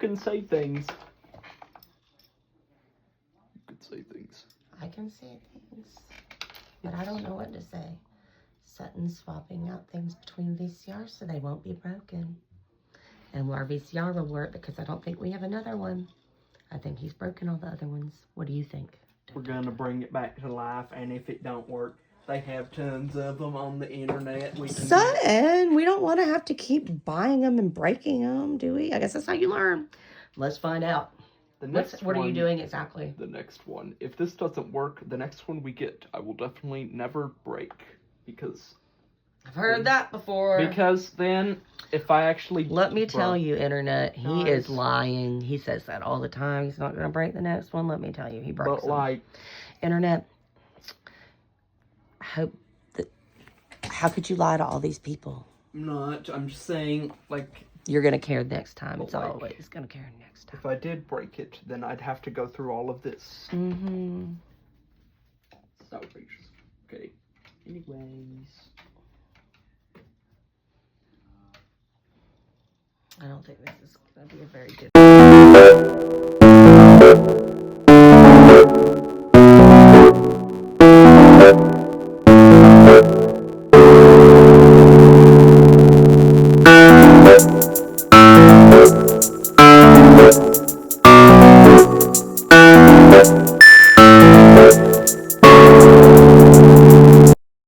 can say things. You can say things. I can say things, but I don't know what to say. Sutton's swapping out things between VCRs so they won't be broken. And our VCR will work because I don't think we have another one. I think he's broken all the other ones. What do you think? We're going to bring it back to life, and if it don't work, they have tons of them on the internet. Sutton, we don't want to have to keep buying them and breaking them, do we? I guess that's how you learn. Let's find out. What are you doing exactly? The next one. If this doesn't work, the next one we get, I will definitely never break. Because I've heard that before. Because then, if I actually... Let me tell you, Internet, he is lying. He says that all the time. He's not going to break the next one. Let me tell you, he breaks them. Like... Internet, how could you lie to all these people? I'm just saying, like... You're going to care next time. It's always going to care next time. If I did break it, then I'd have to go through all of this. Mm-hmm. It's outrageous. Okay. Anyways... I don't think this is going to be a very good...